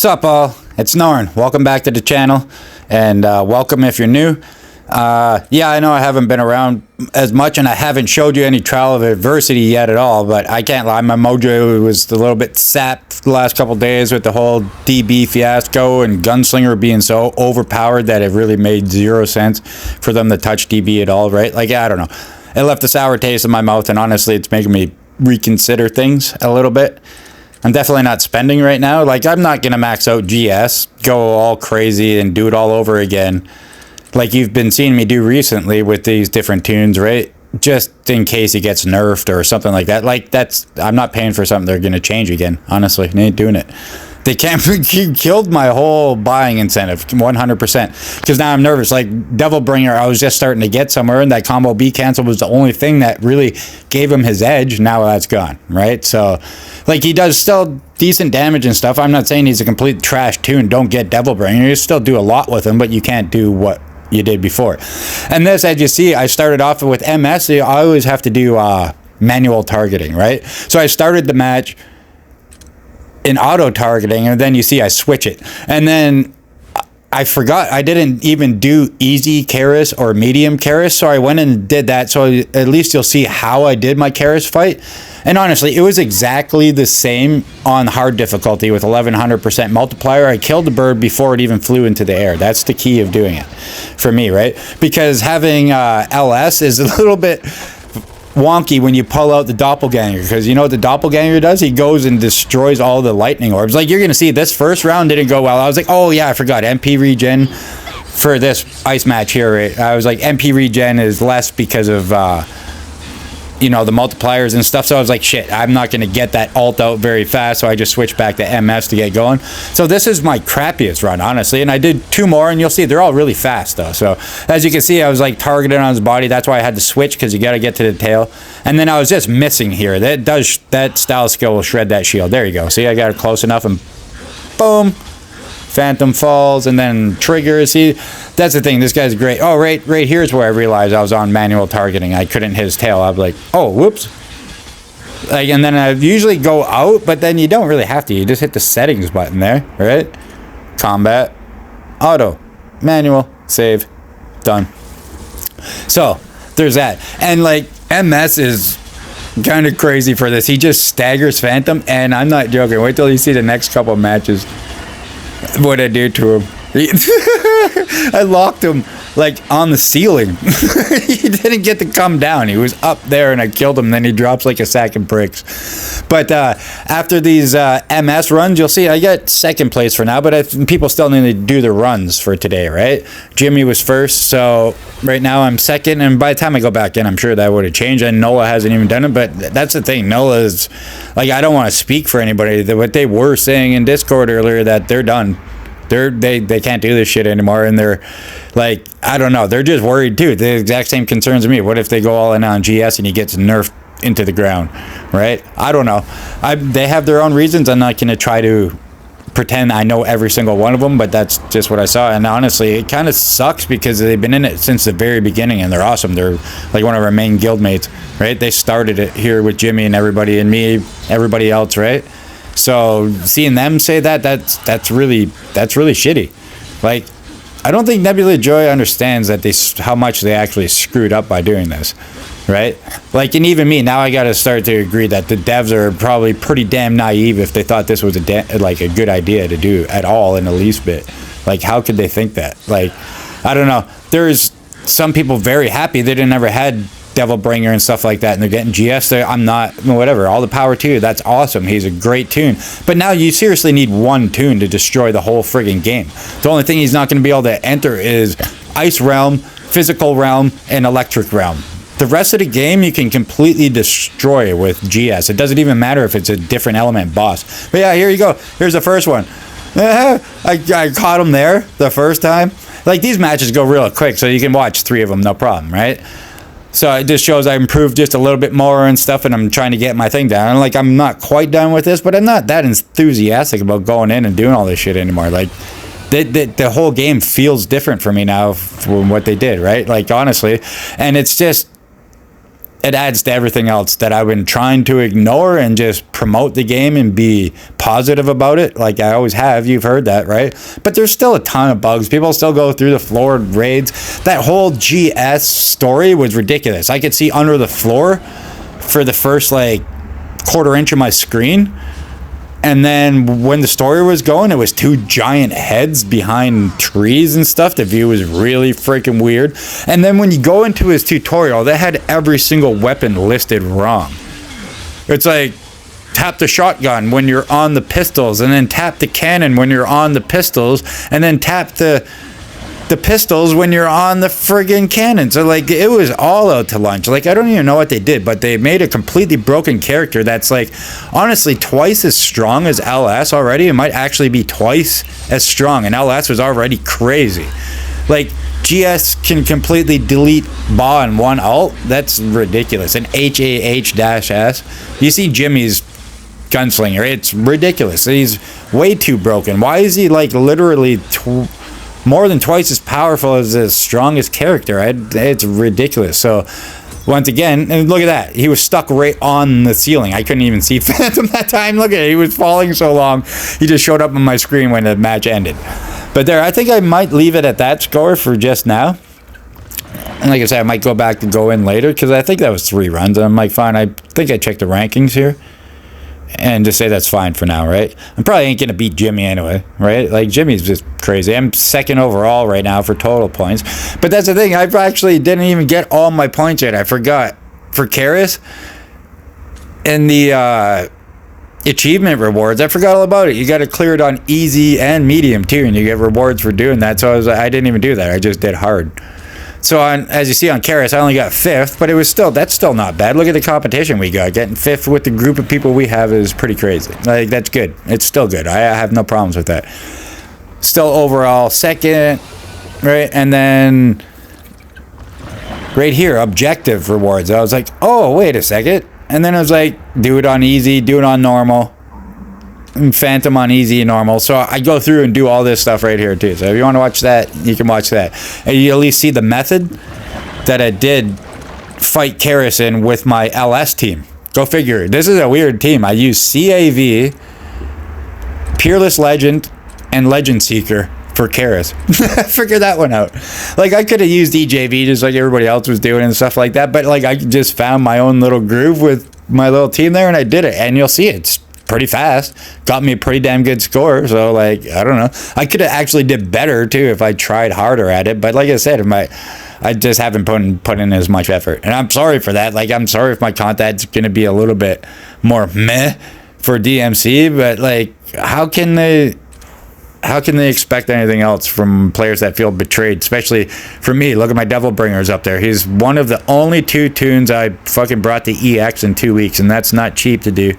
What's up, all? It's Norn. Welcome back to the channel, and welcome if you're new. Yeah, I know I haven't been around as much, and I haven't showed you any trial of adversity yet at all, but I can't lie, my mojo was a little bit sapped the last couple days with the whole DB fiasco and Gunslinger being so overpowered that it really made zero sense for them to touch DB at all, right? Like, I don't know. It left a sour taste in my mouth, and honestly, it's making me reconsider things a little bit. I'm definitely not spending right now. Like, I'm not going to max out GS, go all crazy and do it all over again, like you've been seeing me do recently with these different tunes, right? Just in case he gets nerfed or something like that. Like, I'm not paying for something they're going to change again. Honestly, they ain't doing it. They can't. He killed my whole buying incentive 100%, because now I'm nervous. Like Devilbringer, I was just starting to get somewhere, and that combo B cancel was the only thing that really gave him his edge. Now that's gone, right? So, like, he does still decent damage and stuff. I'm not saying he's a complete trash tune. Don't get Devilbringer. You still do a lot with him, but you can't do what you did before. And this, as you see, I started off with MS. I always have to do manual targeting, right? So I started the match in auto targeting, and then you see I switch it, and then I forgot I didn't even do easy Karis or medium Karis, so I went and did that, so at least you'll see how I did my Karis fight. And honestly, it was exactly the same on hard difficulty with 1100% multiplier. I killed the bird before it even flew into the air. That's the key of doing it for me, right? Because having LS is a little bit wonky when you pull out the doppelganger, because you know what the doppelganger does? He goes and destroys all the lightning orbs. Like, you're gonna see this first round didn't go well. I was like, oh yeah, I forgot MP regen for this ice match here, right? I was like, MP regen is less because of you know, the multipliers and stuff. So I was like, shit, I'm not gonna get that ult out very fast, so I just switched back to MS to get going. So this is my crappiest run, honestly, and I did two more, and you'll see they're all really fast though. So as you can see, I was like targeted on his body. That's why I had to switch, because you got to get to the tail. And then I was just missing here. That style skill will shred that shield. There you go. See, I got it close enough, and boom, Phantom falls, and then trigger. See, that's the thing. This guy's great. Oh, right here's where I realized I was on manual targeting. I couldn't hit his tail. I was like, oh, whoops. Like, and then I usually go out, but then you don't really have to. You just hit the settings button there, right? Combat, auto, manual, save, done. So there's that. And like, MS is kind of crazy for this. He just staggers Phantom, and I'm not joking. Wait till you see the next couple of matches. What I did to him. I locked him like on the ceiling. He didn't get to come down. He was up there, and I killed him. Then he drops like a sack of bricks. But after these MS runs, you'll see I got second place for now, but people still need to do the runs for today, right? Jimmy was first, so right now I'm second, and by the time I go back in, I'm sure that would have changed, and Noah hasn't even done it. But that's the thing. Noah's, like, I don't want to speak for anybody. What they were saying in Discord earlier, that they're done. They can't do this shit anymore, and they're like, I don't know, they're just worried too. The exact same concerns of me. What if they go all in on GS and he gets nerfed into the ground, right? I don't know. They have their own reasons. I'm not gonna try to pretend I know every single one of them, but that's just what I saw. And honestly, it kind of sucks, because they've been in it since the very beginning, and they're awesome. They're like one of our main guild mates, right? They started it here with Jimmy and everybody, and me, everybody else, right? So seeing them say that's really shitty. Like, I don't think Nebula Joy understands that how much they actually screwed up by doing this, right? Like, and even me, now I got to start to agree that the devs are probably pretty damn naive if they thought this was like a good idea to do at all in the least bit. Like, how could they think that? Like, I don't know. There's some people very happy they didn't ever had Devilbringer and stuff like that, and they're getting GS. I'm not, whatever, all the power to you. That's awesome. He's a great tune. But now you seriously need one tune to destroy the whole friggin' game. The only thing he's not going to be able to enter is Ice Realm, Physical Realm, and Electric Realm. The rest of the game you can completely destroy with GS. It doesn't even matter if it's a different element boss. But yeah, here you go. Here's the first one. I caught him there the first time. Like, these matches go real quick, so you can watch 3 of them, no problem, right? So it just shows I improved just a little bit more and stuff, and I'm trying to get my thing down. Like, I'm not quite done with this, but I'm not that enthusiastic about going in and doing all this shit anymore. Like, the whole game feels different for me now from what they did, right? Like, honestly. And it's just, it adds to everything else that I've been trying to ignore and just promote the game and be positive about it, like I always have. You've heard that, right? But there's still a ton of bugs. People still go through the floor raids. That whole GS story was ridiculous. I could see under the floor for the first like quarter inch of my screen, and then when the story was going, it was two giant heads behind trees and stuff. The view was really freaking weird. And then when you go into his tutorial, they had every single weapon listed wrong. It's like, tap the shotgun when you're on the pistols, and then tap the cannon when you're on the pistols, and then tap the pistols when you're on the friggin' cannon. So like, it was all out to lunch. Like, I don't even know what they did, but they made a completely broken character that's like honestly twice as strong as LS already. It might actually be twice as strong, and LS was already crazy. Like, GS can completely delete BA in one ult. That's ridiculous. And HAH-S. You see Jimmy's gunslinger, it's ridiculous. He's way too broken. Why is he like literally more than twice as powerful as the strongest character? It's ridiculous. So once again, and look at that, he was stuck right on the ceiling. I couldn't even see Phantom that time. Look at it, he was falling so long, he just showed up on my screen when the match ended. But there, I think I might leave it at that score for just now. And like I said, I might go back and go in later, because I think that was 3 runs, and I'm like, fine, I think I checked the rankings here and just say that's fine for now, right? I'm probably ain't gonna beat Jimmy anyway, right? Like, Jimmy's just crazy. I'm 2nd overall right now for total points. But that's the thing, I actually didn't even get all my points yet. I forgot. For Karis and the achievement rewards, I forgot all about it. You got to clear it on easy and medium too, and you get rewards for doing that. So I didn't even do that. I just did hard. So as you see on Karis, I only got 5th, but that's still not bad. Look at the competition we got. Getting 5th with the group of people we have is pretty crazy. Like, that's good. It's still good. I have no problems with that. Still overall 2nd, right? And then right here, objective rewards. I was like, oh, wait a second. And then I was like, do it on easy, do it on normal. Phantom on easy and normal. So I go through and do all this stuff right here too. So if you want to watch that, you can watch that, and you at least see the method that I did fight Karis in with my LS team. Go figure. This is a weird team. I use CAV, Peerless Legend, and Legend Seeker for Karis. Figure that one out. Like, I could have used EJV just like everybody else was doing and stuff like that, but like, I just found my own little groove with my little team there, and I did it, and you'll see it's pretty fast. Got me a pretty damn good score. So like, I don't know, I could have actually did better too if I tried harder at it, but like I said, I just haven't put in as much effort, and I'm sorry for that. Like, I'm sorry if my content's gonna be a little bit more meh for DMC, but like, how can they expect anything else from players that feel betrayed? Especially for me. Look at my Devil Bringers up there. He's one of the only 2 tunes I fucking brought to EX in 2 weeks, and that's not cheap to do,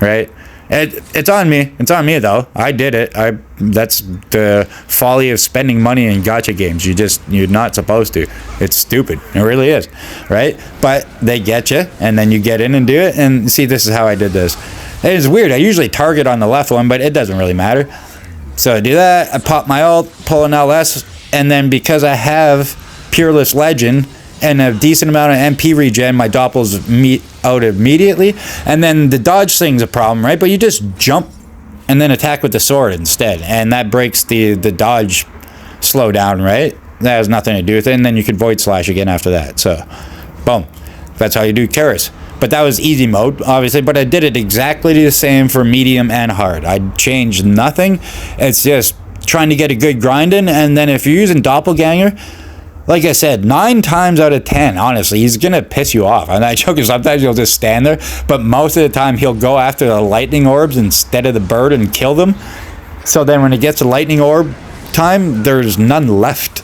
right? It's on me. It's on me though. I did it. That's the folly of spending money in gacha games. You're not supposed to. It's stupid. It really is, right? But they get you, and then you get in and do it. And see, this is how I did this. It's weird. I usually target on the left one, but it doesn't really matter. So I do that. I pop my ult, pull an LS, and then because I have Peerless Legend and a decent amount of MP regen, my doppels out immediately. And then the dodge thing's a problem, right? But you just jump and then attack with the sword instead, and that breaks the dodge slowdown, right? That has nothing to do with it, and then you can Void Slash again after that. So, boom. That's how you do Karis. But that was easy mode, obviously, but I did it exactly the same for medium and hard. I changed nothing. It's just trying to get a good grind in, and then if you're using Doppelganger, like I said, 9 times out of 10, honestly, he's going to piss you off. And I joke, sometimes he'll just stand there, but most of the time he'll go after the lightning orbs instead of the bird and kill them. So then when it gets to lightning orb time, there's none left.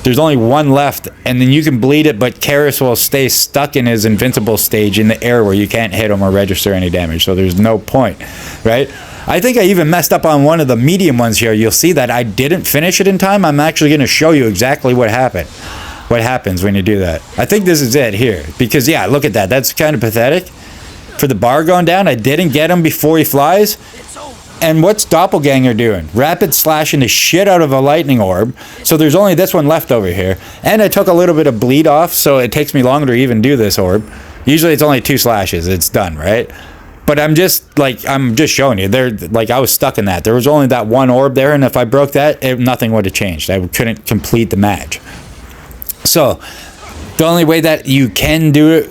There's only 1 left, and then you can bleed it, but Karis will stay stuck in his invincible stage in the air where you can't hit him or register any damage, so there's no point, right? I think I even messed up on one of the medium ones here. You'll see that I didn't finish it in time. I'm actually going to show you exactly what happens when you do that. I think this is it here, because yeah, look at that. That's kind of pathetic. For the bar going down, I didn't get him before he flies. And what's Doppelganger doing? Rapid slashing the shit out of a lightning orb. So there's only this one left over here. And I took a little bit of bleed off, so it takes me longer to even do this orb. Usually it's only 2 slashes. It's done, right? But I'm just showing you. I was stuck in that. There was only that one orb there, and if I broke that, nothing would have changed. I couldn't complete the match. So the only way that you can do it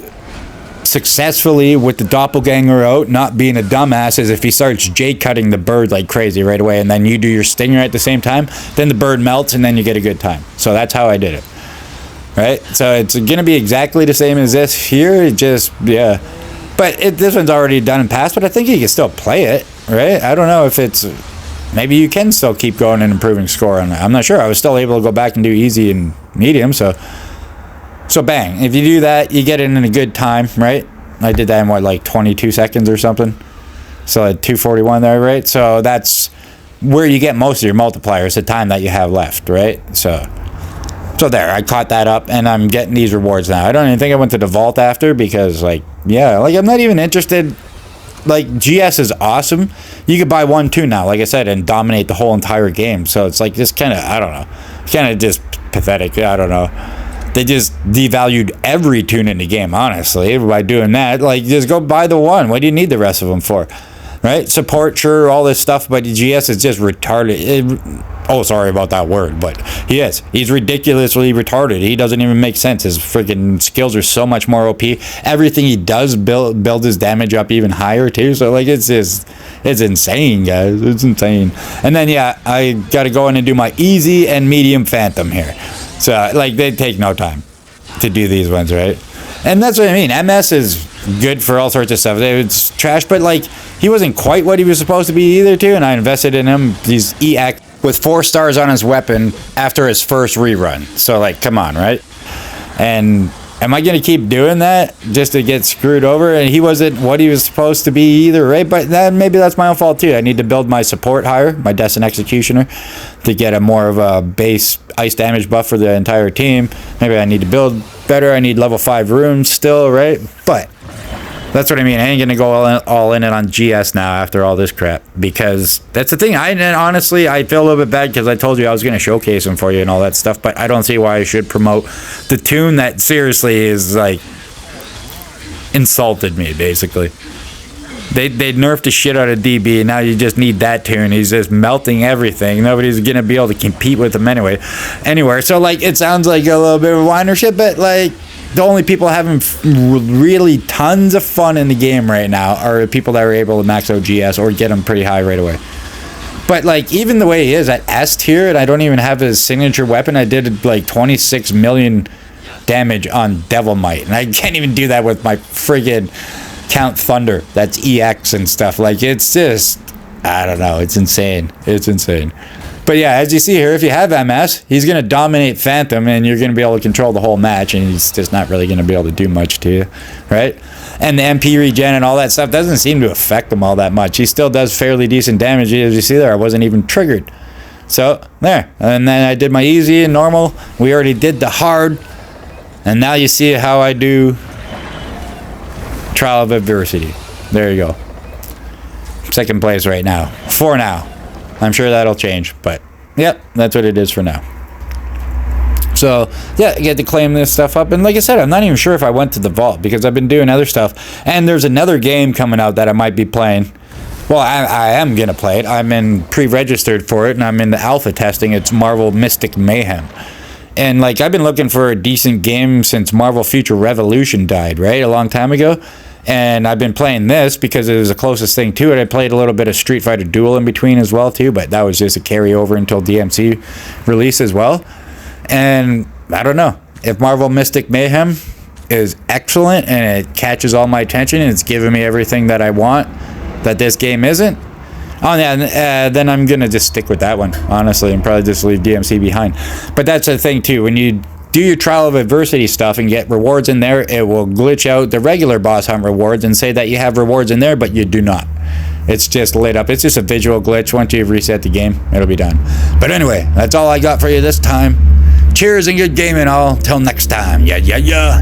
successfully with the Doppelganger out, not being a dumbass, is if he starts J-cutting the bird like crazy right away, and then you do your stinger at the same time, then the bird melts, and then you get a good time. So that's how I did it. Right? So it's going to be exactly the same as this here. It just, yeah. But this one's already done and passed, but I think you can still play it, right? I don't know if it's... Maybe you can still keep going and improving score on it. I'm not sure. I was still able to go back and do easy and medium, so bang. If you do that, you get it in a good time, right? I did that in, what, like 22 seconds or something? So at 2:41 there, right? So that's where you get most of your multipliers, the time that you have left, right? So there, I caught that up, and I'm getting these rewards now. I don't even think I went to the vault after, because, like, yeah, like, I'm not even interested. Like, GS is awesome. You could buy 1 too now, like I said, and dominate the whole entire game. So it's like just kind of, I don't know, kind of just pathetic. I don't know. They just devalued every tune in the game, honestly, by doing that. Like, just go buy the 1. What do you need the rest of them for? Right? Support, sure, all this stuff, but GS is just retarded. Oh, sorry about that word, but he is. He's ridiculously retarded. He doesn't even make sense. His freaking skills are so much more OP. Everything he does build his damage up even higher, too. So, like, it's insane, guys. It's insane. And then, yeah, I got to go in and do my easy and medium Phantom here. So, like, they take no time to do these ones, right? And that's what I mean. MS is good for all sorts of stuff. It's trash, but, like, he wasn't quite what he was supposed to be either, too, and I invested in him. He's EX with 4 stars on his weapon after his first rerun. So, like, come on, right? And am I going to keep doing that just to get screwed over? And he wasn't what he was supposed to be either, right? But then maybe that's my own fault, too. I need to build my support higher, my Destin Executioner, to get a more of a base ice damage buff for the entire team. Maybe I need to build better. I need level 5 runes still, right? But that's what I mean. I ain't gonna go all in it on GS now after all this crap, because that's the thing. Honestly, I feel a little bit bad because I told you I was gonna showcase him for you and all that stuff, but I don't see why I should promote the tune that seriously is like insulted me, basically. They nerfed the shit out of DB, and now you just need that tune. He's just melting everything. Nobody's gonna be able to compete with him anywhere. So, like, it sounds like a little bit of whiner shit, but, like, the only people having really tons of fun in the game right now are people that are able to max out GS or get him pretty high right away. But, like, even the way he is at S tier, and I don't even have his signature weapon, I did, like, 26 million damage on Devil Might, and I can't even do that with my friggin' Count Thunder. That's EX and stuff. Like, it's just, I don't know, it's insane. It's insane. But yeah, as you see here, if you have MS, he's going to dominate Phantom, and you're going to be able to control the whole match, and he's just not really going to be able to do much to you, right? And the MP regen and all that stuff doesn't seem to affect him all that much. He still does fairly decent damage. As you see there, I wasn't even triggered. So, there. And then I did my easy and normal. We already did the hard. And now you see how I do Trial of Adversity. There you go. Second place right now. For now. I'm sure that'll change, but yep, that's what it is for now. So, yeah, I get to claim this stuff up. And like I said, I'm not even sure if I went to the vault because I've been doing other stuff. And there's another game coming out that I might be playing. Well, I am going to play it. I'm in pre-registered for it, and I'm in the alpha testing. It's Marvel Mystic Mayhem. And, like, I've been looking for a decent game since Marvel Future Revolution died, right? A long time ago. And I've been playing this because it was the closest thing to it. I played a little bit of Street Fighter Duel in between as well, too. But that was just a carryover until DMC release as well. And I don't know. If Marvel Mystic Mayhem is excellent and it catches all my attention and it's giving me everything that I want that this game isn't, then I'm going to just stick with that one, honestly, and probably just leave DMC behind. But that's the thing, too. When you do your Trial of Adversity stuff and get rewards in there, it will glitch out the regular boss hunt rewards and say that you have rewards in there, but you do not. It's just lit up. It's just a visual glitch. Once you've reset the game, it'll be done. But anyway, that's all I got for you this time. Cheers and good gaming all. Till next time. Yeah.